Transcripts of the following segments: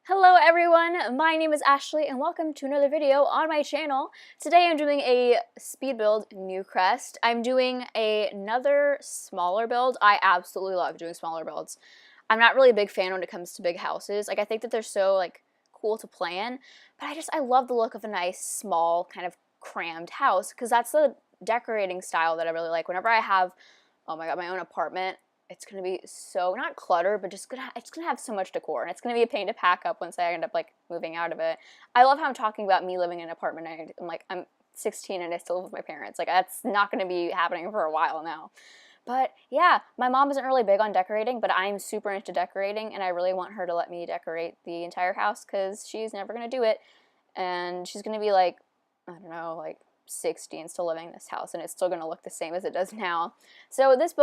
Hello everyone, my name is Ashley and welcome to another video on my channel. Today I'm doing a speed build New Crest. I'm doing another smaller build. I absolutely love doing smaller builds. I'm not really a big fan when it comes to big houses. I think that they're so cool to play in, but I love the look of a nice small kind of crammed house because that's the decorating style that I really like. Whenever I have, oh my god, my own apartment, it's gonna be so not cluttered, but it's gonna have so much decor, and it's gonna be a pain to pack up once I end up moving out of it. I love how I'm talking about me living in an apartment. I'm 16 and I still live with my parents. That's not gonna be happening for a while now. But yeah, my mom isn't really big on decorating, but I'm super into decorating, and I really want her to let me decorate the entire house because she's never gonna do it, and she's gonna be I don't know, 60 and still living in this house, and it's still going to look the same as it does now. So this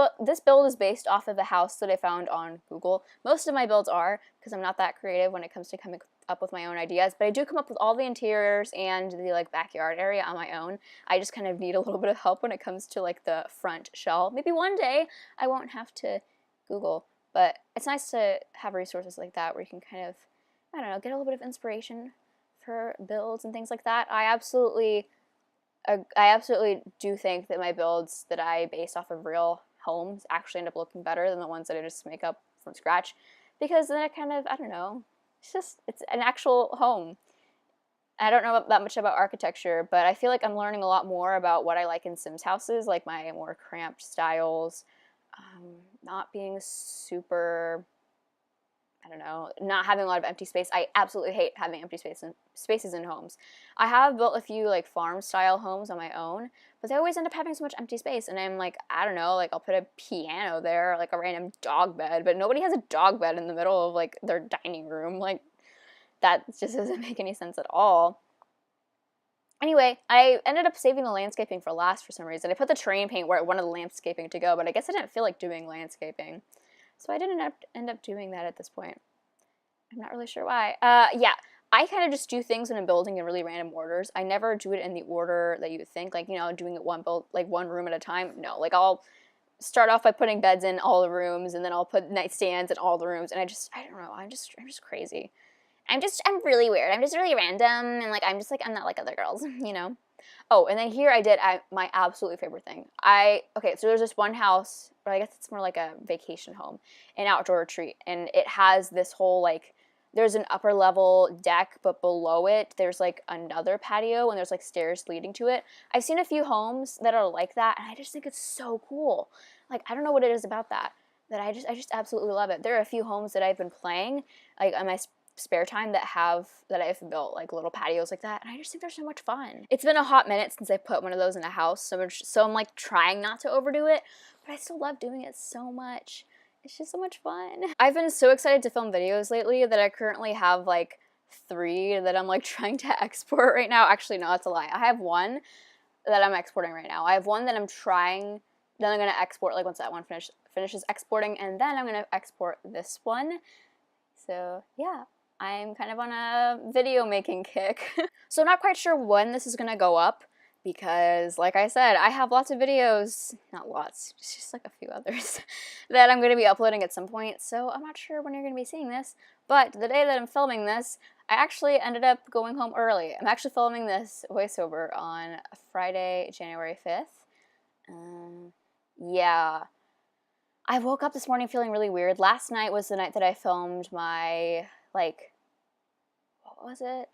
build is based off of a house that I found on Google. Most of my builds are, because I'm not that creative when it comes to coming up with my own ideas, but I do come up with all the interiors and the backyard area on my own. I just kind of need a little bit of help when it comes to the front shell. Maybe one day I won't have to Google, but it's nice to have resources like that where you can kind of, I don't know, get a little bit of inspiration for builds and things like that. I absolutely do think that my builds that I base off of real homes actually end up looking better than the ones that I just make up from scratch, because then it kind of, I don't know, it's an actual home. I don't know that much about architecture, but I feel like I'm learning a lot more about what I like in Sims houses, like my more cramped styles, not being super, I don't know, not having a lot of empty space. I absolutely hate having empty spaces in homes. I have built a few farm style homes on my own, but they always end up having so much empty space, and I'm I don't know, I'll put a piano there, a random dog bed, but nobody has a dog bed in the middle of their dining room. That just doesn't make any sense at all. Anyway, I ended up saving the landscaping for last for some reason. I put the terrain paint where I wanted the landscaping to go, but I guess I didn't feel like doing landscaping. So I didn't end up doing that at this point. I'm not really sure why. Yeah, I kind of just do things when I'm building in really random orders. I never do it in the order that you would think, doing it one room at a time. No, I'll start off by putting beds in all the rooms, and then I'll put nightstands in all the rooms, and I don't know, I'm just crazy. I'm really weird. I'm just really random, and I'm not like other girls, you know? Oh, and then here I did my absolutely favorite thing. Okay, so there's this one house, or I guess it's more like a vacation home, an outdoor retreat, and it has this whole there's an upper level deck, but below it there's another patio, and there's stairs leading to it. I've seen a few homes that are like that, and I just think it's so cool. I don't know what it is about that I just absolutely love it. There are a few homes that I've been playing on my spare time that I've built little patios like that, and I just think they're so much fun. It's been a hot minute since I put one of those in a house, so I'm trying not to overdo it, but I still love doing it so much. It's just so much fun. I've been so excited to film videos lately that I currently have 3 that I'm trying to export right now. Actually, no, that's a lie. I have one that I'm exporting right now. I have one that I'm trying, then I'm gonna export once that one finishes exporting, and then I'm gonna export this one. So yeah, I'm kind of on a video making kick. So I'm not quite sure when this is gonna go up, because like I said, I have lots of videos, not lots, just a few others, that I'm gonna be uploading at some point, so I'm not sure when you're gonna be seeing this, but the day that I'm filming this, I actually ended up going home early. I'm actually filming this voiceover on Friday, January 5th. Yeah. I woke up this morning feeling really weird. Last night was the night that I filmed my, what was it?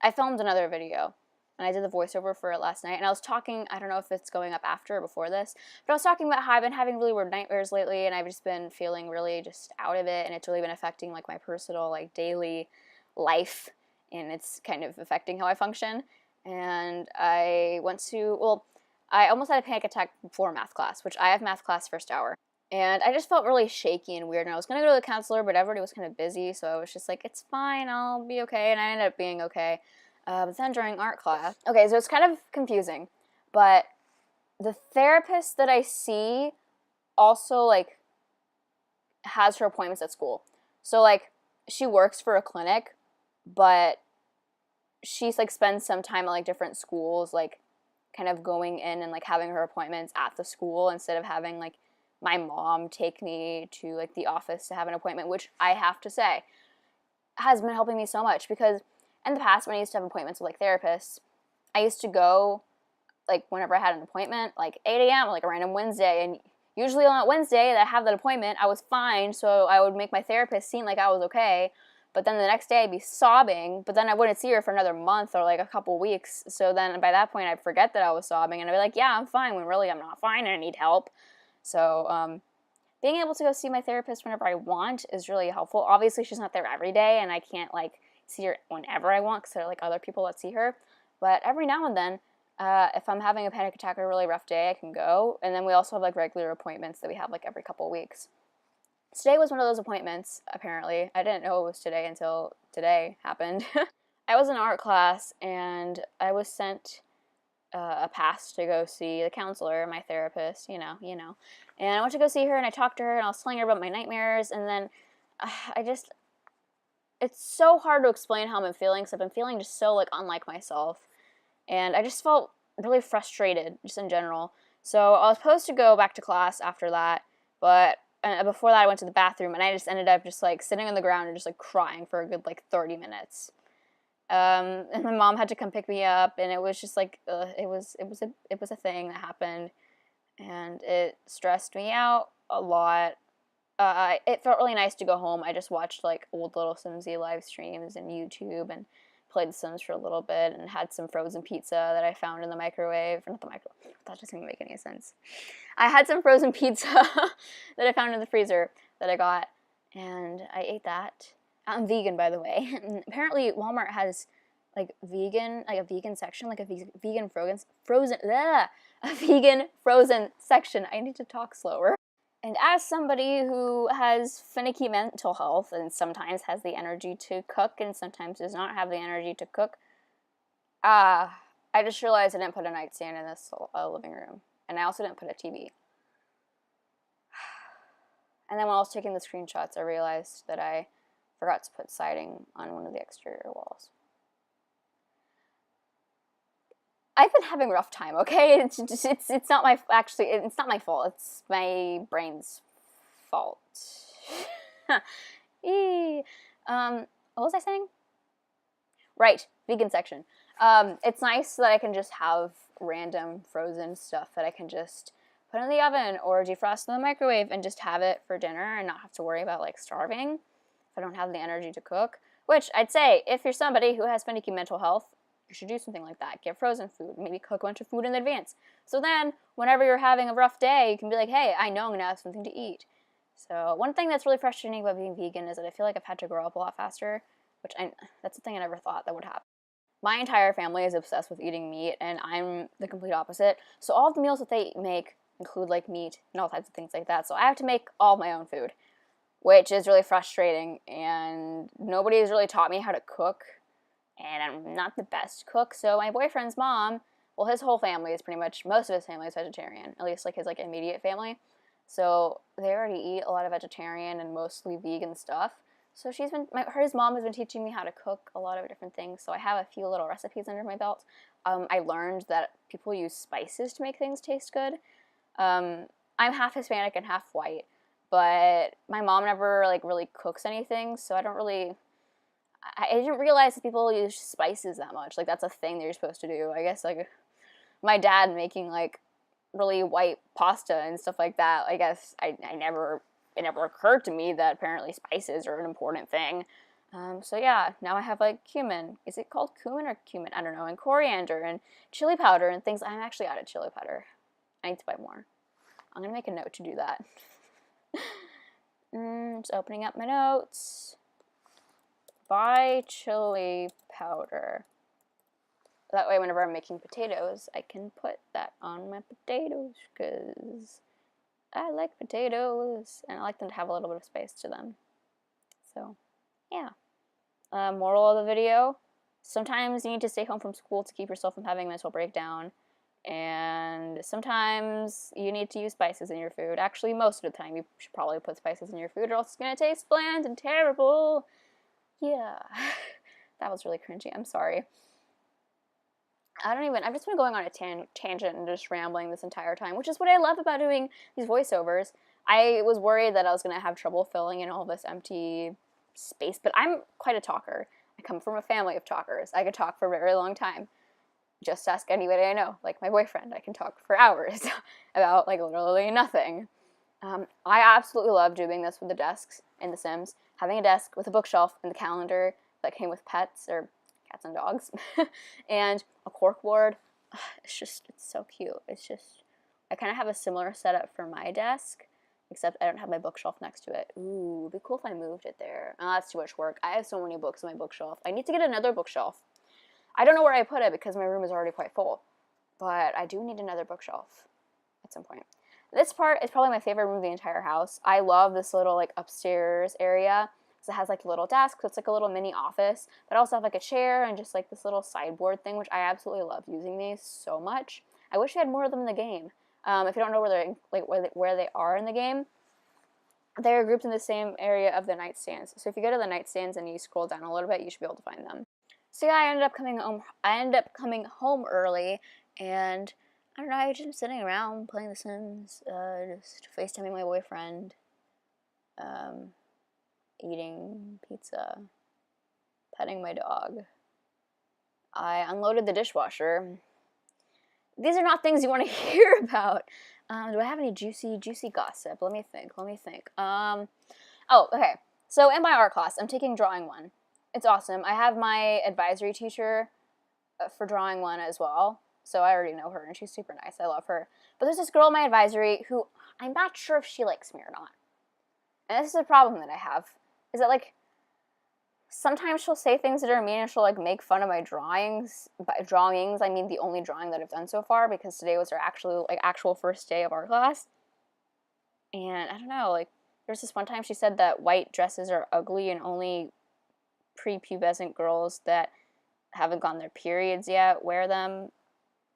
I filmed another video, and I did the voiceover for it last night, and I was talking, I don't know if it's going up after or before this, but I was talking about how I've been having really weird nightmares lately, and I've just been feeling really just out of it, and it's really been affecting my personal daily life, and it's kind of affecting how I function. And I almost had a panic attack before math class, which I have math class first hour. And I just felt really shaky and weird, and I was going to go to the counselor, but everybody was kind of busy, so I was just it's fine, I'll be okay, and I ended up being okay. But then during art class, okay, so it's kind of confusing, but the therapist that I see also, has her appointments at school. So, she works for a clinic, but she, spends some time at, different schools, kind of going in and, having her appointments at the school instead of having, my mom take me to the office to have an appointment, which I have to say, has been helping me so much, because in the past when I used to have appointments with like therapists, I used to go like whenever I had an appointment, like 8 a.m., like a random Wednesday, and usually on that Wednesday that I have that appointment, I was fine, so I would make my therapist seem like I was okay, but then the next day I'd be sobbing, but then I wouldn't see her for another month or like a couple weeks, so then by that point I'd forget that I was sobbing, and I'd be like, yeah, I'm fine, when really I'm not fine and I need help. So, being able to go see my therapist whenever I want is really helpful. Obviously, she's not there every day, and I can't, like, see her whenever I want, because there are, like, other people that see her, but every now and then, if I'm having a panic attack or a really rough day, I can go, and then we also have, like, regular appointments that we have, like, every couple weeks. Today was one of those appointments, apparently. I didn't know it was today until today happened. I was in art class, and I was sent a pass to go see the counselor, my therapist, you know. And I went to go see her, and I talked to her, and I was telling her about my nightmares, and then it's so hard to explain how I'm feeling, because I've been feeling just so, like, unlike myself, and I just felt really frustrated, just in general. So I was supposed to go back to class after that, but before that I went to the bathroom, and I just ended up just, like, sitting on the ground and just, like, crying for a good, like, 30 minutes. And my mom had to come pick me up, and it was just like, it was a thing that happened, and it stressed me out a lot. It felt really nice to go home. I just watched like old little Simsy live streams and YouTube, and played The Sims for a little bit, and had some frozen pizza that I found in the microwave. Not the microwave. That doesn't even make any sense. I had some frozen pizza that I found in the freezer that I got, and I ate that. I'm vegan, by the way. Apparently, Walmart has like a vegan section, like a vegan frozen section. I need to talk slower. And as somebody who has finicky mental health and sometimes has the energy to cook and sometimes does not have the energy to cook, I just realized I didn't put a nightstand in this living room, and I also didn't put a TV. And then when I was taking the screenshots, I realized that I forgot to put siding on one of the exterior walls. I've been having a rough time, okay? It's not my, actually, it's not my fault. It's my brain's fault. What was I saying? Right, vegan section. It's nice that I can just have random frozen stuff that I can just put in the oven or defrost in the microwave and just have it for dinner and not have to worry about, like, starving if I don't have the energy to cook. Which, I'd say, if you're somebody who has finicky mental health, you should do something like that. Get frozen food. Maybe cook a bunch of food in advance. So then, whenever you're having a rough day, you can be like, hey, I know I'm going to have something to eat. So one thing that's really frustrating about being vegan is that I feel like I've had to grow up a lot faster, which that's a thing I never thought that would happen. My entire family is obsessed with eating meat, and I'm the complete opposite. So all of the meals that they make include, like, meat and all types of things like that. So I have to make all of my own food, which is really frustrating, and nobody has really taught me how to cook. And I'm not the best cook, so my boyfriend's mom, well, his whole family is pretty much, most of his family is vegetarian, at least, like, his, like, immediate family, so they already eat a lot of vegetarian and mostly vegan stuff, so his mom has been teaching me how to cook a lot of different things, so I have a few little recipes under my belt. I learned that people use spices to make things taste good. I'm half Hispanic and half white, but my mom never, like, really cooks anything, so I didn't realize that people use spices that much. Like, that's a thing that you're supposed to do. I guess, like, my dad making, like, really white pasta and stuff like that, I guess it never occurred to me that apparently spices are an important thing. So yeah, now I have, like, cumin. Is it called cumin or cumin? I don't know. And coriander and chili powder and things. I'm actually out of chili powder. I need to buy more. I'm going to make a note to do that. Just opening up my notes. Buy chili powder. That way, whenever I'm making potatoes, I can put that on my potatoes, because I like potatoes, and I like them to have a little bit of spice to them. So, yeah. Moral of the video, sometimes you need to stay home from school to keep yourself from having a mental breakdown, and sometimes you need to use spices in your food. Actually, most of the time, you should probably put spices in your food, or else it's going to taste bland and terrible. Yeah, that was really cringy. I'm sorry. I've just been going on a tangent and just rambling this entire time, which is what I love about doing these voiceovers. I was worried that I was going to have trouble filling in all this empty space, but I'm quite a talker. I come from a family of talkers. I could talk for a very long time. Just ask anybody I know, like my boyfriend. I can talk for hours about like literally nothing. I absolutely love doing this with the desks in The Sims. Having a desk with a bookshelf and the calendar that came with pets, or cats and dogs, and a corkboard. It's so cute. I kind of have a similar setup for my desk, except I don't have my bookshelf next to it. Ooh, it'd be cool if I moved it there. Oh, that's too much work. I have so many books on my bookshelf. I need to get another bookshelf. I don't know where I put it because my room is already quite full, but I do need another bookshelf at some point. This part is probably my favorite room of the entire house. I love this little like upstairs area because it has like a little desk, so it's like a little mini office, but I also have like a chair and just like this little sideboard thing, which I absolutely love using these so much. I wish we had more of them in the game. If you don't know where they are in the game, they're grouped in the same area of the nightstands. So if you go to the nightstands and you scroll down a little bit, you should be able to find them. So yeah, I ended up coming home early, and I don't know, I was just sitting around playing The Sims, just FaceTiming my boyfriend, eating pizza, petting my dog. I unloaded the dishwasher. These are not things you want to hear about. Do I have any juicy gossip? Let me think. Oh, okay. So in my art class, I'm taking drawing 1. It's awesome. I have my advisory teacher for drawing 1 as well. So I already know her, and she's super nice. I love her. But there's this girl in my advisory who I'm not sure if she likes me or not. And this is a problem that I have. Is that, like, sometimes she'll say things that are mean, and she'll, like, make fun of my drawings. By drawings, I mean the only drawing that I've done so far, because today was our actual first day of art class. And I don't know, like, there's this one time she said that white dresses are ugly and only prepubescent girls that haven't gotten their periods yet wear them,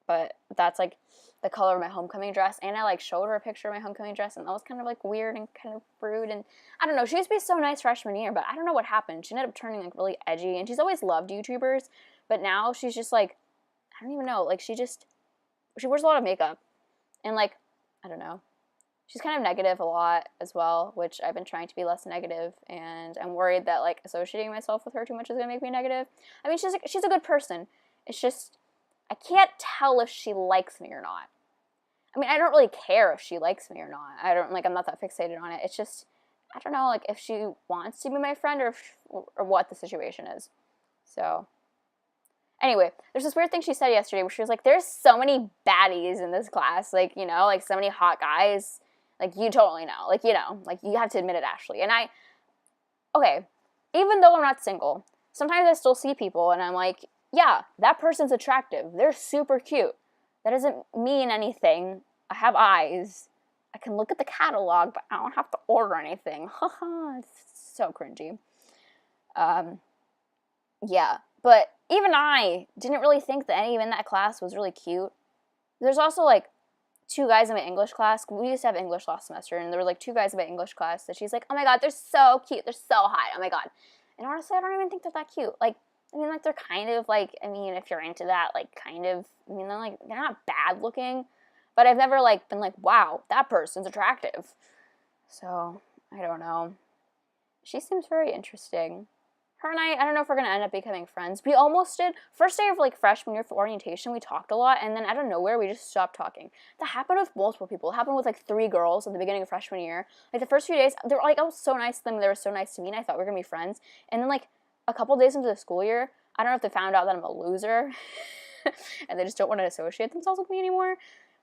but that's like the color of my homecoming dress. And I like showed her a picture of my homecoming dress, and that was kind of like weird and kind of rude, and I don't know, she used to be so nice freshman year, but I don't know what happened. She ended up turning like really edgy, and she's always loved YouTubers, but now she's just like, I don't even know, like she wears a lot of makeup, and like, I don't know, she's kind of negative a lot as well, which I've been trying to be less negative, and I'm worried that, like, associating myself with her too much is going to make me negative. I mean, she's a good person. It's just, I can't tell if she likes me or not. I mean, I don't really care if she likes me or not. I'm not that fixated on it. It's just, I don't know, like, if she wants to be my friend or what the situation is. So, anyway, there's this weird thing she said yesterday where she was like, there's so many baddies in this class, like, you know, like, so many hot guys. Like, you totally know. Like, you know. Like, you have to admit it, Ashley. And okay, even though I'm not single, sometimes I still see people and I'm like, yeah, that person's attractive. They're super cute. That doesn't mean anything. I have eyes. I can look at the catalog, but I don't have to order anything. Haha, it's so cringy. Yeah, but even I didn't really think that anyone in that class was really cute. There's also, like, 2 guys in my English class. We used to have English last semester, and there were like 2 guys in my English class that she's like, oh my god, they're so cute, they're so hot, oh my god. And honestly, I don't even think they're that cute. Like, I mean, like, they're kind of like, I mean, if you're into that, like, kind of, I mean, they're not bad looking, but I've never, like, been like, wow, that person's attractive. So, I don't know. She seems very interesting. Her and I don't know if we're going to end up becoming friends. We almost did. First day of, like, freshman year for orientation, we talked a lot, and then out of nowhere, we just stopped talking. That happened with multiple people. It happened with, like, 3 girls at the beginning of freshman year. Like, the first few days, they were, like, I was so nice to them, they were so nice to me, and I thought we were going to be friends. And then, like, a couple days into the school year, I don't know if they found out that I'm a loser, and they just don't want to associate themselves with me anymore.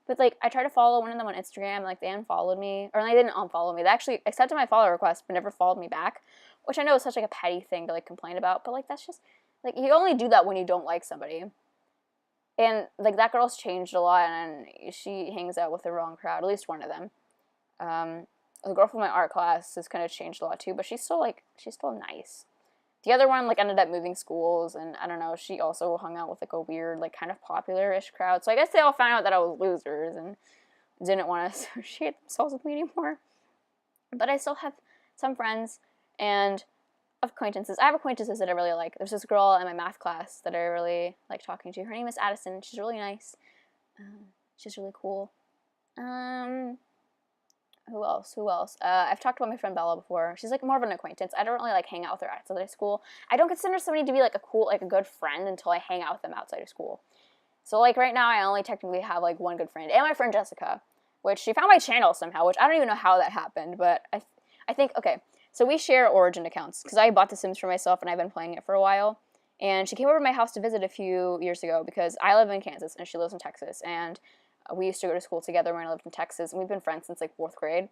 But, like, I tried to follow one of them on Instagram, and, like, they unfollowed me. Or they didn't unfollow me. They actually accepted my follow request, but never followed me back. Which I know is such, like, a petty thing to, like, complain about. But, like, that's just, like, you only do that when you don't like somebody. And, like, that girl's changed a lot, and she hangs out with the wrong crowd. At least one of them. The girl from my art class has kind of changed a lot, too. But she's still nice. The other one, like, ended up moving schools, and I don't know, she also hung out with, like, a weird, like, kind of popular-ish crowd. So I guess they all found out that I was losers and didn't want to associate themselves with me anymore. But I still have some friends and acquaintances. I have acquaintances that I really like. There's this girl in my math class that I really like talking to. Her name is Addison. She's really nice. She's really cool. Who else? Who else? I've talked about my friend Bella before. She's like more of an acquaintance. I don't really like hang out with her outside of school. I don't consider somebody to be like a good friend until I hang out with them outside of school. So like right now I only technically have like one good friend, and my friend Jessica, which she found my channel somehow, which I don't even know how that happened, but I think, okay, so we share Origin accounts, because I bought The Sims for myself and I've been playing it for a while, and she came over to my house to visit a few years ago, because I live in Kansas and she lives in Texas, and we used to go to school together when I lived in Texas, and we've been friends since like 4th grade,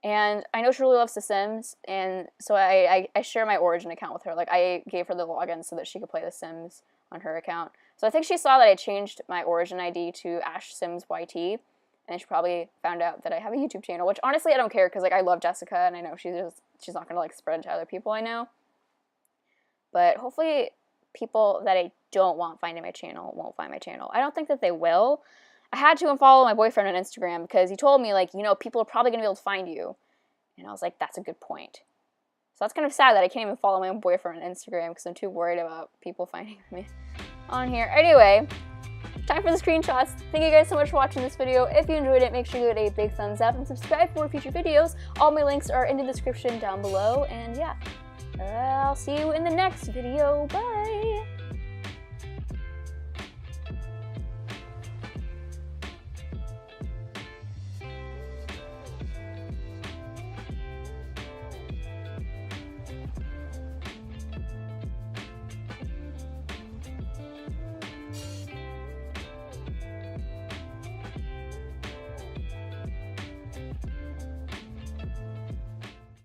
and I know she really loves The Sims, and so I share my Origin account with her. Like, I gave her the login so that she could play The Sims on her account. So I think she saw that I changed my Origin ID to ashsimsyt, and she probably found out that I have a YouTube channel, which honestly I don't care, because like I love Jessica, and I know she's not gonna like spread to other people I know. But hopefully people that I don't want finding my channel won't find my channel. I don't think that they will. I had to unfollow my boyfriend on Instagram because he told me, like, you know, people are probably gonna be able to find you. And I was like, that's a good point. So that's kind of sad that I can't even follow my own boyfriend on Instagram because I'm too worried about people finding me on here. Anyway, time for the screenshots. Thank you guys so much for watching this video. If you enjoyed it, make sure you give it a big thumbs up and subscribe for future videos. All my links are in the description down below. And yeah, I'll see you in the next video. Bye!